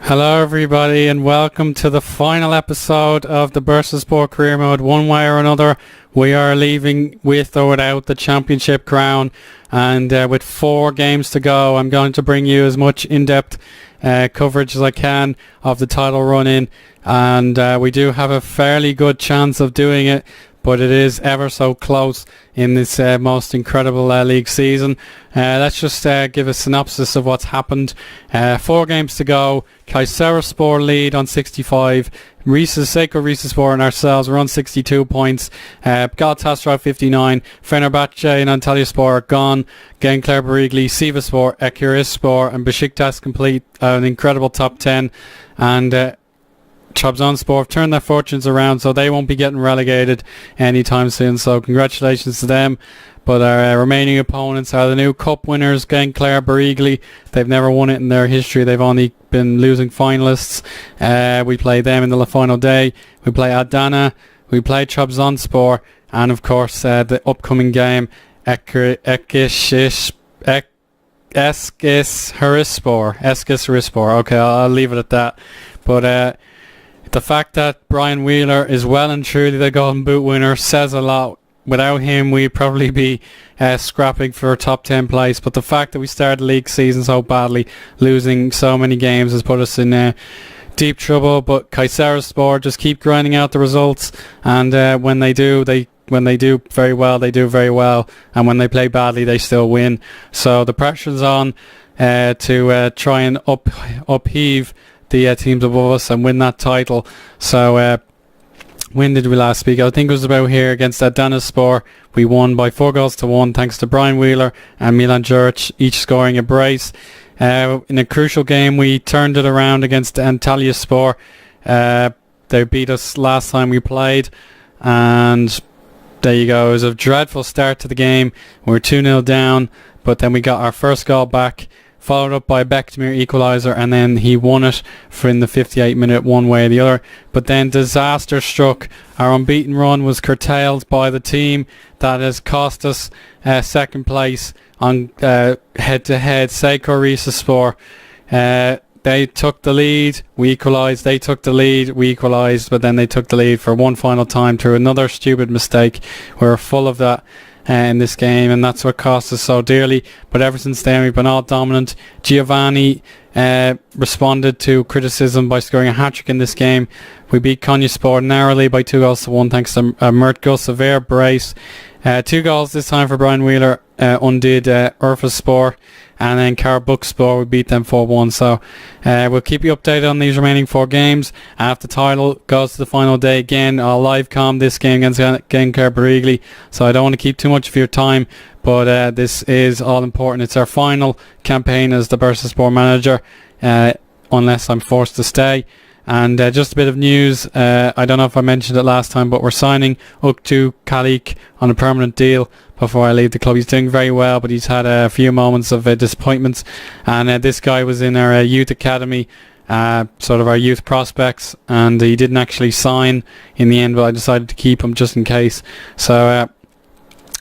Hello everybody and welcome to the final episode of the Bursa Sport Career Mode. One way or another we are leaving with or without the championship crown, and with 4 games to go I'm going to bring you as much in-depth coverage as I can of the title run-in, and we do have a fairly good chance of doing it, but it is ever so close in this most incredible league season. Let's just give a synopsis of what's happened. 4 games to go. Kayserispor lead on 65. Seiko Risaspor and ourselves we're on 62 points. Galatasaray 59. Fenerbahce and Antalyaspor are gone. Gençler Birliği, Sivasspor, Ekürüspor and Beşiktaş complete an incredible top 10. And Trabzonspor have turned their fortunes around, so they won't be getting relegated anytime soon, so congratulations to them. But our remaining opponents are the new cup winners, Gençler Birliği. They've never won it in their history. They've only been losing finalists. We play them in the final day. We play Adana. We play Trabzonspor. And of course the upcoming game, Eskişehirspor. Okay, I'll leave it at that. But the fact that Brian Wheeler is well and truly the Golden Boot winner says a lot. Without him, we'd probably be scrapping for a top 10 place. But the fact that we started the league season so badly, losing so many games, has put us in deep trouble. But Kayserispor just keep grinding out the results, and when they do very well, they do very well, and when they play badly, they still win. So the pressure's on to try and upheave the teams above us and win that title. So when did we last speak? I think it was about here against Adanaspor. We won by 4-1 thanks to Brian Wheeler and Milan Juric each scoring a brace. In a crucial game we turned it around against Antalyaspor. They beat us last time we played, and there you go. It was a dreadful start to the game. We were 2-0 down, but then we got our first goal back, followed up by a Bektemir equaliser, and then he won it for in the 58th minute one way or the other. But then disaster struck. Our unbeaten run was curtailed by the team that has cost us second place on head-to-head, Seiko Risaspor. They took the lead, we equalised, they took the lead, we equalised, but then they took the lead for one final time through another stupid mistake. We were full of that in this game, and that's what cost us so dearly. But ever since then we've been all dominant. Giovanni responded to criticism by scoring a hat-trick in this game. We beat Konyaspor narrowly by 2-1 thanks to Mert Gülsever brace. 2 goals this time for Brian Wheeler undid Urfaspor, and then Karabukspor, we beat them 4-1. So we'll keep you updated on these remaining 4 games. And if the title goes to the final day again, I'll live com this game against Gençler Birliği. So I don't want to keep too much of your time, but this is all important. It's our final campaign as the Bursa Sport manager, unless I'm forced to stay. And just a bit of news, I don't know if I mentioned it last time, but we're signing Uktu Kalik on a permanent deal before I leave the club. He's doing very well, but he's had a few moments of disappointments. And this guy was in our youth academy, sort of our youth prospects, and he didn't actually sign in the end, but I decided to keep him just in case. So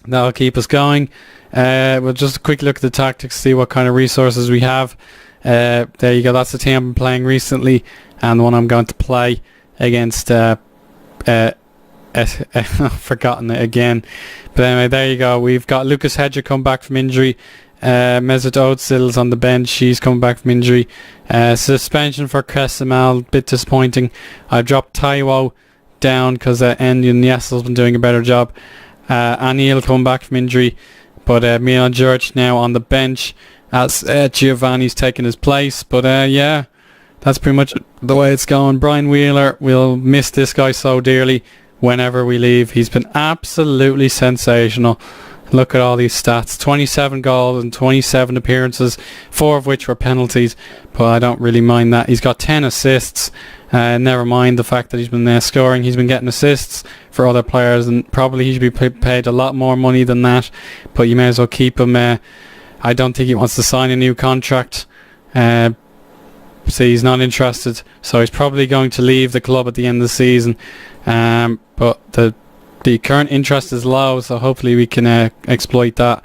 that'll keep us going. We'll just a quick look at the tactics, see what kind of resources we have. There you go, that's the team I've been playing recently, and the one I'm going to play against I've forgotten it again. But anyway, there you go. We've got Lucas Hedger come back from injury. Mesut Özil's on the bench. She's coming back from injury. Suspension for Kesemal, bit disappointing. I dropped Taiwo down because Endon Yessel's been doing a better job. Anil coming back from injury, but Milan Juric now on the bench as Giovanni's taken his place. But yeah, that's pretty much the way it's going. Brian Wheeler, we'll miss this guy so dearly whenever we leave. He's been absolutely sensational. Look at all these stats. 27 goals and 27 appearances, 4 of which were penalties, but I don't really mind that. He's got 10 assists. Never mind the fact that he's been scoring. He's been getting assists for other players, and probably he should be paid a lot more money than that, but you may as well keep him. I don't think he wants to sign a new contract. So he's not interested, so he's probably going to leave the club at the end of the season. But the current interest is low, so hopefully we can exploit that.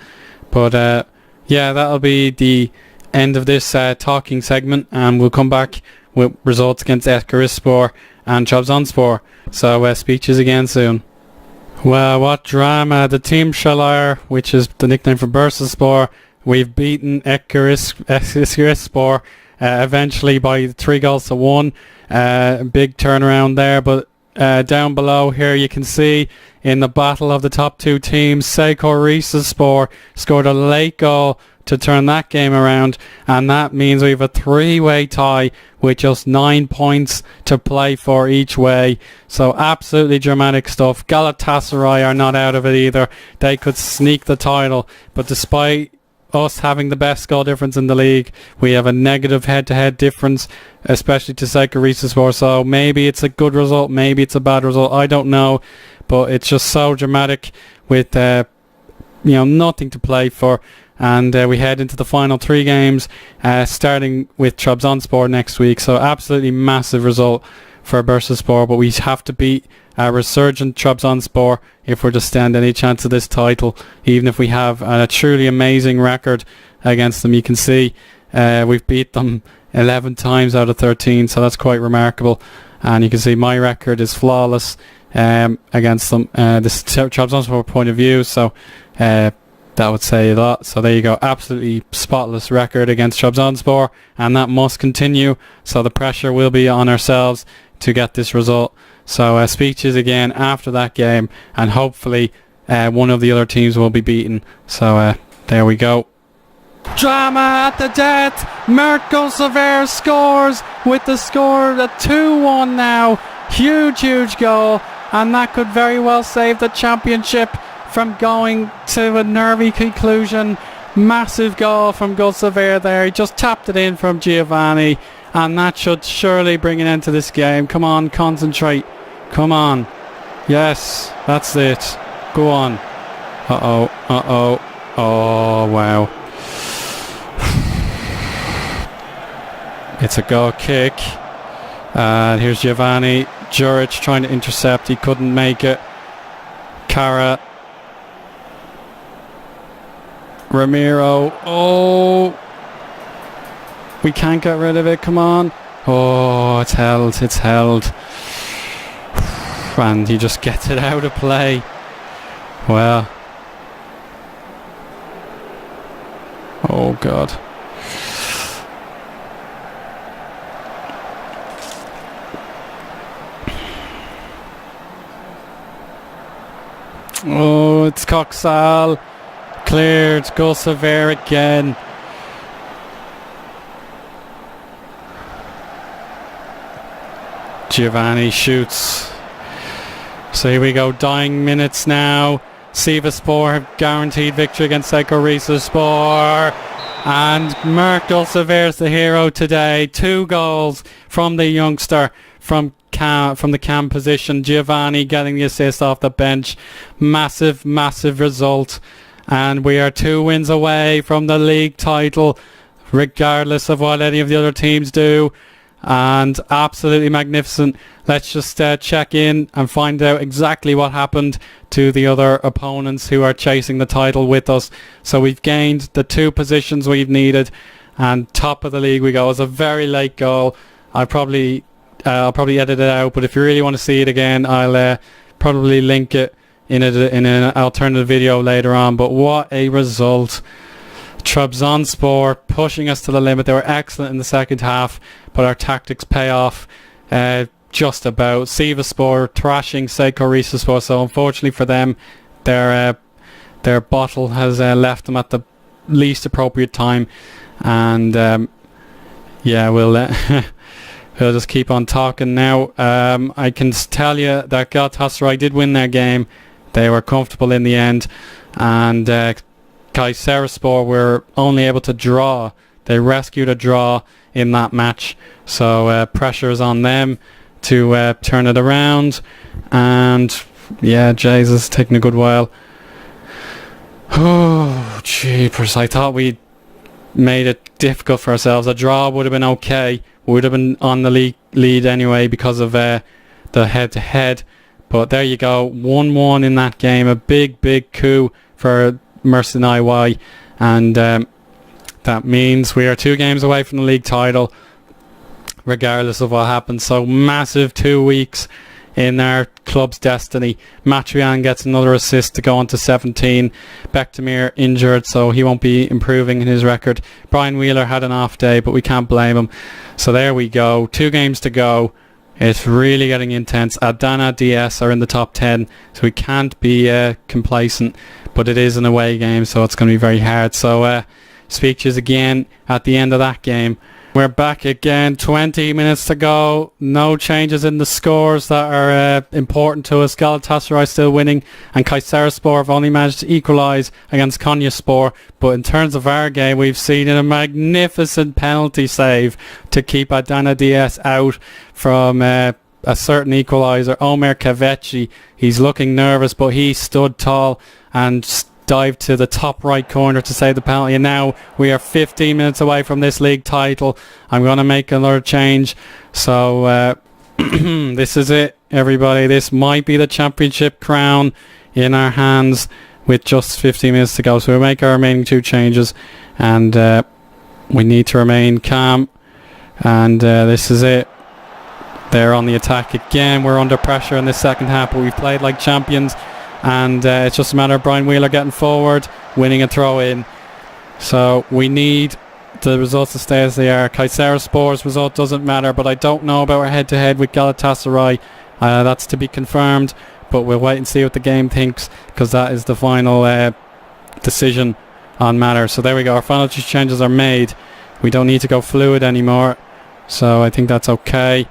But yeah, that'll be the end of this talking segment, and we'll come back with results against Eskişehir and Trabzonspor. So speeches again soon. Well, what drama. The team Şalar, which is the nickname for Bursaspor, we've beaten Eskişehir eventually by 3-1. Big turnaround there, but down below here you can see in the battle of the top two teams, Seiko Rizespor scored a late goal to turn that game around, and that means we have a 3-way tie with just 9 points to play for each way. So absolutely dramatic stuff. Galatasaray are not out of it either. They could sneak the title, but despite us having the best goal difference in the league, we have a negative head-to-head difference, especially to Seiko Rizespor. So maybe it's a good result, maybe it's a bad result, I don't know, but it's just so dramatic with nothing to play for. And we head into the final 3 games, starting with Trabzonspor next week. So absolutely massive result for Bursaspor, but we have to beat a resurgent Trabzonspor if we're to stand any chance of this title, even if we have a truly amazing record against them. You can see we've beat them 11 times out of 13, so that's quite remarkable. And you can see my record is flawless against them. This is Trabzonspor point of view, so that would say a lot. So there you go, absolutely spotless record against Trabzonspor, and that must continue. So the pressure will be on ourselves to get this result. So speeches again after that game, and hopefully one of the other teams will be beaten. So there we go. Drama at the death. Mert Gulsever scores with the score at 2-1 now. Huge goal, and that could very well save the championship from going to a nervy conclusion. Massive goal from Gulsever there. He just tapped it in from Giovanni, and that should surely bring an end to this game. Come on, concentrate. Come on. Yes, that's it. Go on. Oh, wow. It's a goal kick. And here's Giovanni. Juric trying to intercept. He couldn't make it. Kara. Ramiro. Oh. We can't get rid of it. Come on. Oh, it's held. And he just gets it out of play. Well. Oh, God. Oh, it's Coxal. Cleared. Gulsever again. Giovanni shoots. So here we go, dying minutes now. Sivasspor have guaranteed victory against Seiko Rizespor. And Mert Gulsever is the hero today. 2 goals from the youngster from the cam position. Giovanni getting the assist off the bench. Massive result. And we are 2 wins away from the league title, regardless of what any of the other teams do. And absolutely magnificent. Let's just check in and find out exactly what happened to the other opponents who are chasing the title with us. So we've gained the 2 positions we've needed, and top of the league we go. It was a very late goal. I'll probably edit it out, but if you really want to see it again, I'll probably link it in an alternative video later on. But what a result. Trabzonspor pushing us to the limit. They were excellent in the second half, but our tactics pay off just about. Sivasspor thrashing Seiko Rizespor, so unfortunately for them, their bottle has left them at the least appropriate time. And we'll just keep on talking now. I can tell you that Galatasaray did win their game. They were comfortable in the end, and Kayserispor were only able to draw. They rescued a draw in that match, so pressure is on them to turn it around. And Jesus, taking a good while. Oh, jeepers, I thought we made it difficult for ourselves. A draw would have been okay. We would have been on the lead anyway because of the head-to-head. But there you go, 1-1 in that game. A big coup for Mersin, and that means we are 2 games away from the league title. regardless of what happens. So massive 2 weeks in our club's destiny. Matrian gets another assist to go on to 17. Bektemir injured, so he won't be improving in his record. Brian Wheeler had an off day, but we can't blame him. So there we go. 2 games to go. It's really getting intense. Adana DS are in the top 10, so we can't be complacent, but it is an away game, so it's going to be very hard. So speak to you again at the end of that game. We're back again, 20 minutes to go. No changes in the scores that are important to us. Galatasaray still winning, and Kayserispor have only managed to equalise against Konyaspor. But in terms of our game, we've seen a magnificent penalty save to keep Adana DS out from a certain equaliser. Omer Kaveci, he's looking nervous, but he stood tall and dived to the top right corner to save the penalty, and now we are 15 minutes away from this league title. I'm going to make another change, so this is it, everybody. This might be the championship crown in our hands with just 15 minutes to go, so we'll make our remaining 2 changes, and we need to remain calm, and this is it. They're on the attack again. We're under pressure in the second half, but we've played like champions. And it's just a matter of Brian Wheeler getting forward, winning a throw-in. So we need the results to stay as they are. Kayserispor's result doesn't matter, but I don't know about our head-to-head with Galatasaray. That's to be confirmed, but we'll wait and see what the game thinks, because that is the final decision on matters. So there we go. Our final 2 changes are made. We don't need to go fluid anymore, so I think that's okay.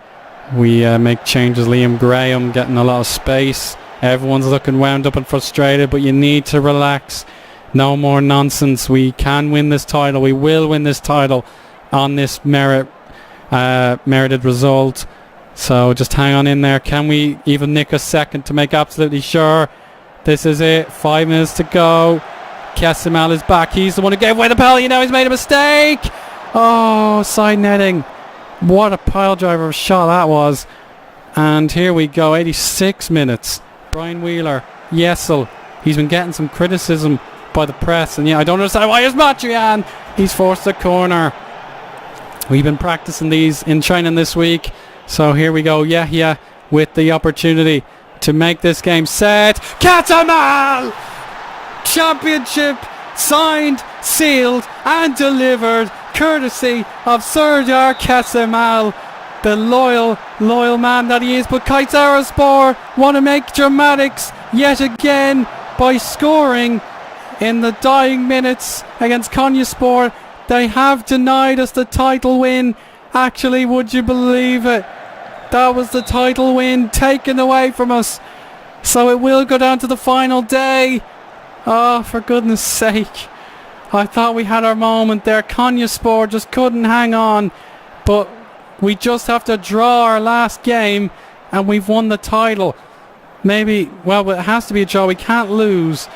We make changes. Liam Graham getting a lot of space. Everyone's looking wound up and frustrated, but you need to relax. No more nonsense. We can win this title. We will win this title on this merited result. So just hang on in there. Can we even nick a second to make absolutely sure? This is it. 5 minutes to go. Kesemal is back. He's the one who gave away the penalty. Now he's made a mistake. Oh, side netting. What a pile driver of a shot that was. And here we go. 86 minutes. Brian Wheeler, Yesel, he's been getting some criticism by the press, and I don't understand why. Here's Matrian, he's forced a corner. We've been practicing these in training this week, so here we go. Yahya with the opportunity to make this game set. Katamal! Championship signed, sealed and delivered, courtesy of Serdar Kesemal, the loyal man that he is. But Kayserispor want to make dramatics yet again by scoring in the dying minutes against Konyaspor. They have denied us the title win. Actually, would you believe it? That was the title win taken away from us. So it will go down to the final day. Oh, for goodness sake. I thought we had our moment there. Konyaspor just couldn't hang on. But we just have to draw our last game and we've won the title. Maybe, well, it has to be a draw. We can't lose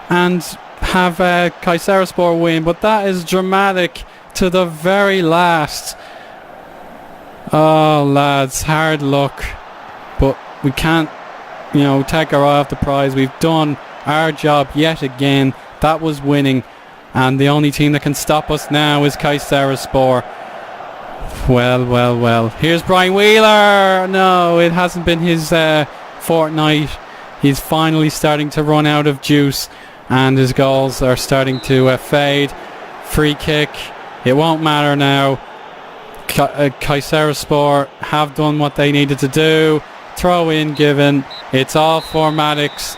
and have Kayserispor win, but that is dramatic to the very last. Oh, lads, hard luck. But we can't, take our eye off the prize. We've done our job yet again. That was winning. And the only team that can stop us now is Kayserispor. Well. Here's Brian Wheeler. No, it hasn't been his fortnight. He's finally starting to run out of juice and his goals are starting to fade. Free kick. It won't matter now. Kayserispor have done what they needed to do. Throw in given. It's all formatics.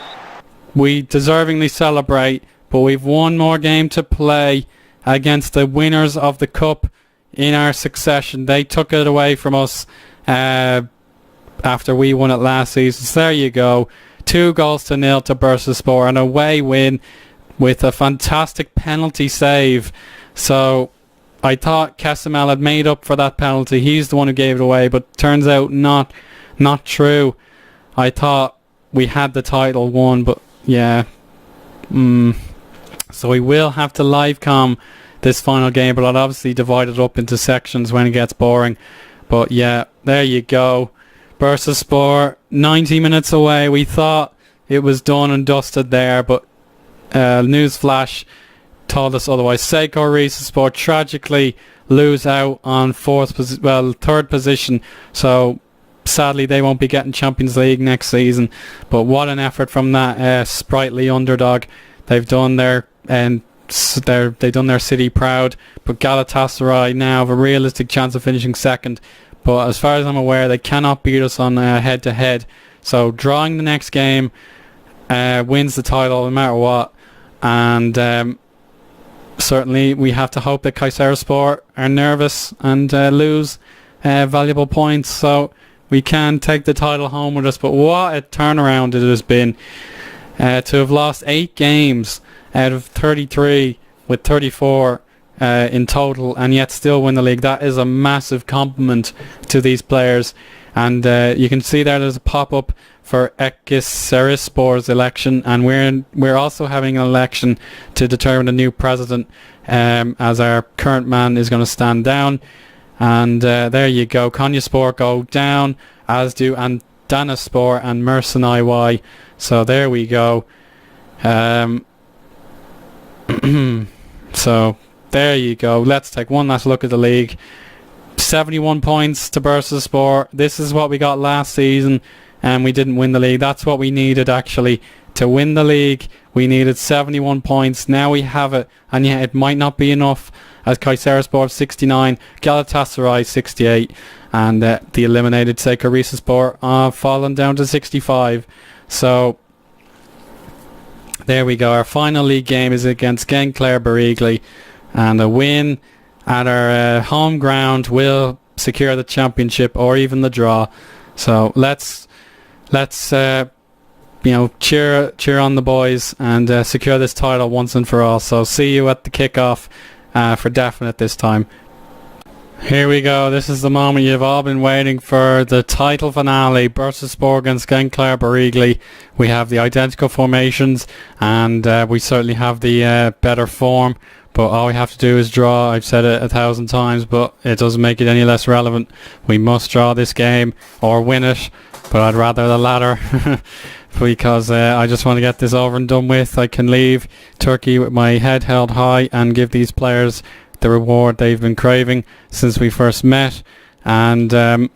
We deservingly celebrate, but we've one more game to play against the winners of the cup in our succession. They took it away from us after we won it last season. So there you go. 2-0 to Bursaspor, an away win with a fantastic penalty save. So I thought Kesemal had made up for that penalty. He's the one who gave it away, but turns out not true. I thought we had the title won, but yeah. So we will have to live com this final game, but I'll obviously divide it up into sections when it gets boring. But yeah, there you go. Bursaspor, 90 minutes away. We thought it was done and dusted there, but newsflash, told us otherwise. Seiko Rizespor tragically lose out on third position, so sadly they won't be getting Champions League next season. But what an effort from that sprightly underdog. They've done their city proud. But Galatasaray now have a realistic chance of finishing second. But as far as I'm aware, they cannot beat us on head-to-head. So drawing the next game wins the title no matter what. And certainly we have to hope that Kayserispor are nervous and lose valuable points, so we can take the title home with us. But what a turnaround it has been to have lost 8 games out of 33 with 34 in total, and yet still win the league. That is a massive compliment to these players. And you can see there's a pop-up for Ekiserispor's election, and we're also having an election to determine a new president, as our current man is going to stand down. And there you go. Konyaspor go down, as do Danaspor and Mersin IY. So there we go. So there you go. Let's take one last look at the league. 71 points to Bursaspor. This is what we got last season, and we didn't win the league. That's what we needed, actually, to win the league. We needed 71 points. Now we have it, and yet it might not be enough, as Kayserispor 69, Galatasaray 68, and the eliminated Seiko Rizespor fallen down to 65. So there we go. Our final league game is against Gencler Barigli, and a win at our home ground will secure the championship or even the draw. So let's cheer on the boys and secure this title once and for all. So see you at the kickoff for definite this time. Here we go. This is the moment you've all been waiting for, the title finale. Bursaspor against Gencler Barigli. We have the identical formations, and we certainly have the better form. But all we have to do is draw. I've said it 1,000 times, but it doesn't make it any less relevant. We must draw this game or win it, but I'd rather the latter because I just want to get this over and done with. I can leave Turkey with my head held high and give these players the reward they've been craving since we first met. And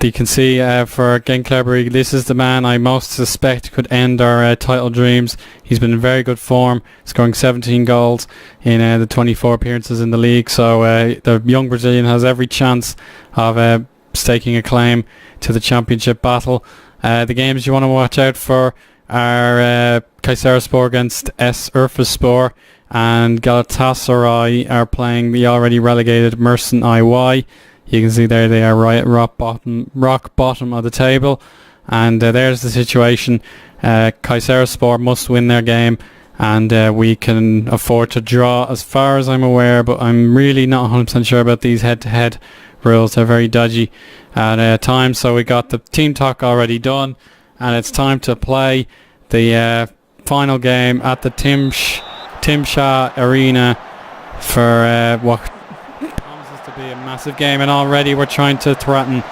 you can see for Gencler Barigli, this is the man I most suspect could end our title dreams. He's been in very good form, scoring 17 goals in the 24 appearances in the league. So the young Brazilian has every chance of staking a claim to the championship battle. The games you want to watch out for are Kayserispor against S Urfaspor, and Galatasaray are playing the already relegated Mersin IY. You can see there they are right at rock bottom of the table, and there's the situation. Kayserispor must win their game, and we can afford to draw as far as I'm aware, but I'm really not 100% sure about these head-to-head rules. They're very dodgy at times. So we got the team talk already done, and it's time to play the final game at the Timsha Arena for what promises to be a massive game. And already we're trying to threaten.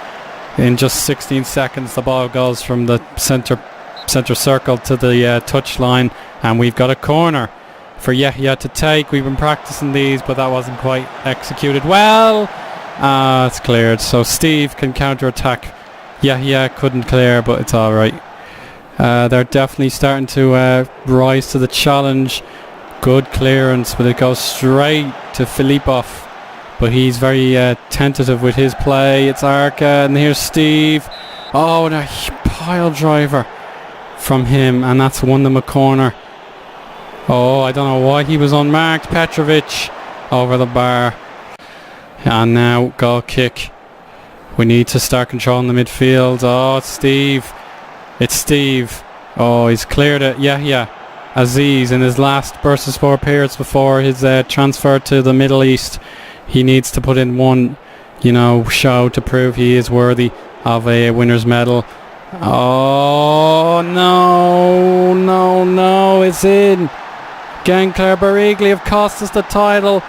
In just 16 seconds the ball goes from the center circle to the touch line, and we've got a corner for Yahya to take. We've been practicing these, but that wasn't quite executed well. It's cleared, so Steve can counter-attack. Yahya couldn't clear, but it's alright. They're definitely starting to rise to the challenge. Good clearance, but it goes straight to Filipov, but he's very tentative with his play. It's Arca, and here's Steve. Oh, and a pile driver from him, and that's won them a corner. Oh, I don't know why he was unmarked. Petrovic over the bar. And now goal kick. We need to start controlling the midfield. Oh, it's Steve. It's Steve. Oh, he's cleared it. Yeah. Aziz in his last Bursaspor appearance before his transfer to the Middle East. He needs to put in one, show to prove he is worthy of a winner's medal. Oh, no, it's in. Gencler Barigli have cost us the title.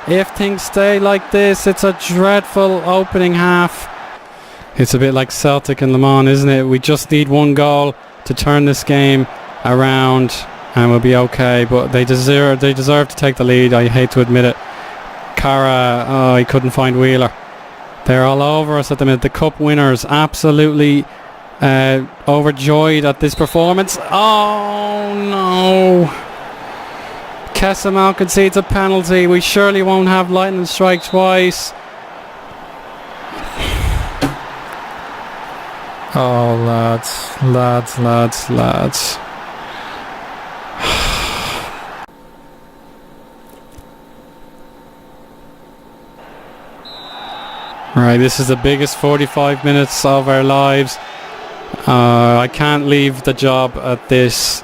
If things stay like this, it's a dreadful opening half. It's a bit like Celtic and Le Mans, isn't it? We just need one goal to turn this game around, and we'll be okay. But they deserve to take the lead. I hate to admit it. Cara, he couldn't find Wheeler. They're all over us at the minute. The cup winners absolutely overjoyed at this performance. Oh no! Kesamal concedes a penalty. We surely won't have lightning strike twice. Oh lads. Right, this is the biggest 45 minutes of our lives. I can't leave the job at this.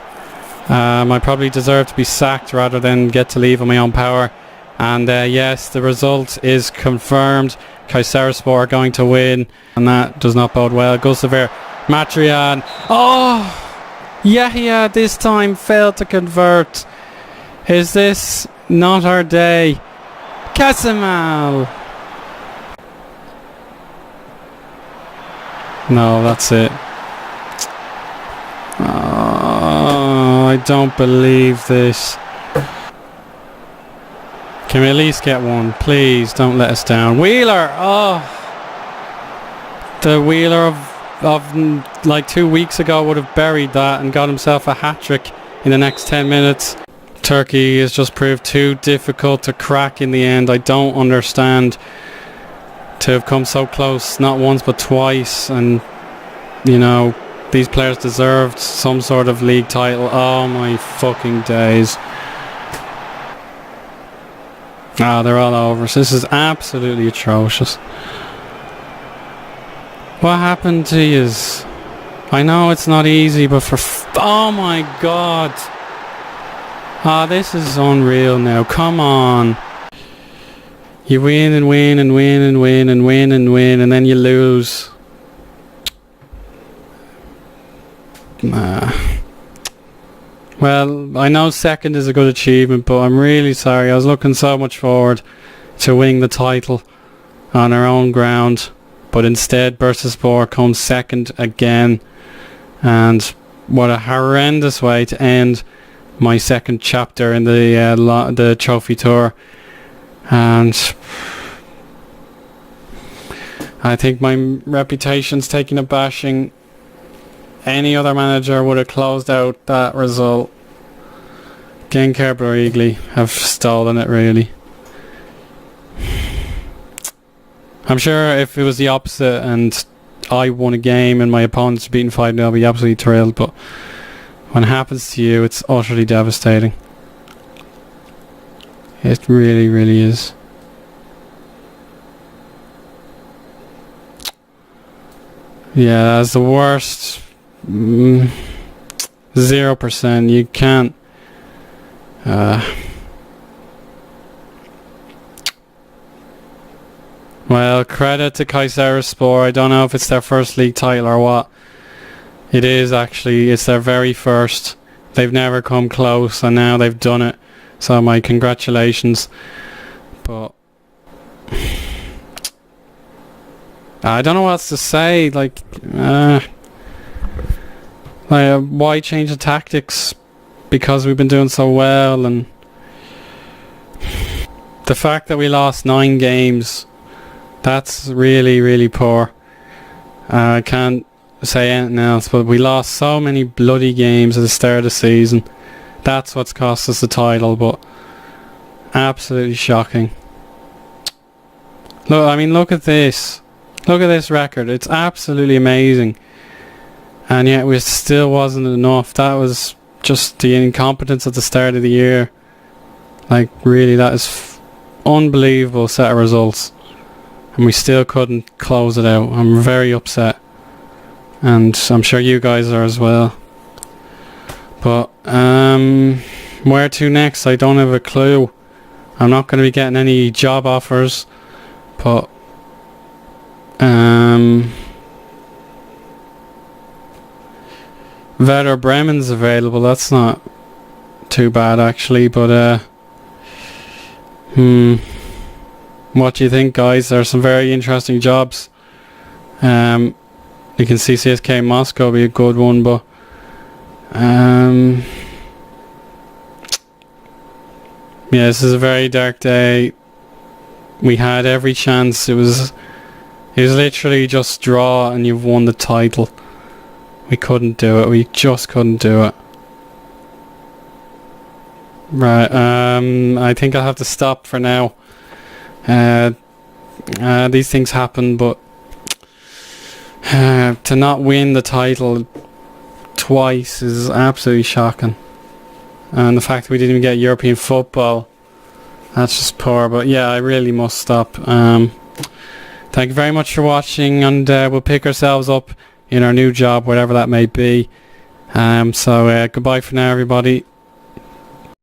I probably deserve to be sacked rather than get to leave on my own power. And yes, the result is confirmed. Kayserispor are going to win, and that does not bode well. Gustavir, Matrian. Oh, Yahya this time failed to convert. Is this not our day? Kesamal. No, that's it. Oh, I don't believe this. Can we at least get one? Please don't let us down. Wheeler! Oh! The Wheeler of like 2 weeks ago would have buried that and got himself a hat-trick in the next 10 minutes. Turkey has just proved too difficult to crack in the end. I don't understand to have come so close, not once but twice, and you know, these players deserved some sort of league title. Oh my fucking days. They're all over us. This is absolutely atrocious. What happened to yous? I know it's not easy, but oh my god. This is unreal now. Come on. You win and win and win and win and win and win, and then you lose. Well, I know second is a good achievement, but I'm really sorry. I was looking so much forward to winning the title on our own ground, but instead Bursaspor comes second again, and what a horrendous way to end my second chapter in the trophy tour. And I think my reputation's taking a bashing. Any other manager would have closed out that result. Genker Borigli have stolen it, really. I'm sure if it was the opposite and I won a game and my opponent's beaten 5-0, I'll be absolutely thrilled, but when it happens to you, it's utterly devastating. It really, really is. Yeah, that's the worst. 0%. You can't. Well, credit to Kayserispor. I don't know if it's their first league title or what. It is actually. It's their very first. They've never come close, and now they've done it. So my congratulations. But I don't know what else to say. Like why change the tactics? Because we've been doing so well, and the fact that we lost 9 games, that's really, really poor. I can't say anything else, but we lost so many bloody games at the start of the season. That's what's cost us the title, but absolutely shocking. Look, I mean, look at this. Look at this record. It's absolutely amazing. And yet it still wasn't enough. That was just the incompetence at the start of the year. Like, really, that is unbelievable set of results. And we still couldn't close it out. I'm very upset. And I'm sure you guys are as well. But, where to next? I don't have a clue. I'm not going to be getting any job offers. But, Werder Bremen's available. That's not too bad actually, but what do you think, guys? There are some very interesting jobs. You can see CSK Moscow be a good one, but Yeah, this is a very dark day. We had every chance. It was literally just draw and you've won the title. We couldn't do it. We just couldn't do it. Right, I think I'll have to stop for now. These things happen, but to not win the title twice is absolutely shocking. And the fact that we didn't even get European football, that's just poor. But yeah, I really must stop. Thank you very much for watching, and we'll pick ourselves up in our new job, whatever that may be. So goodbye for now, everybody.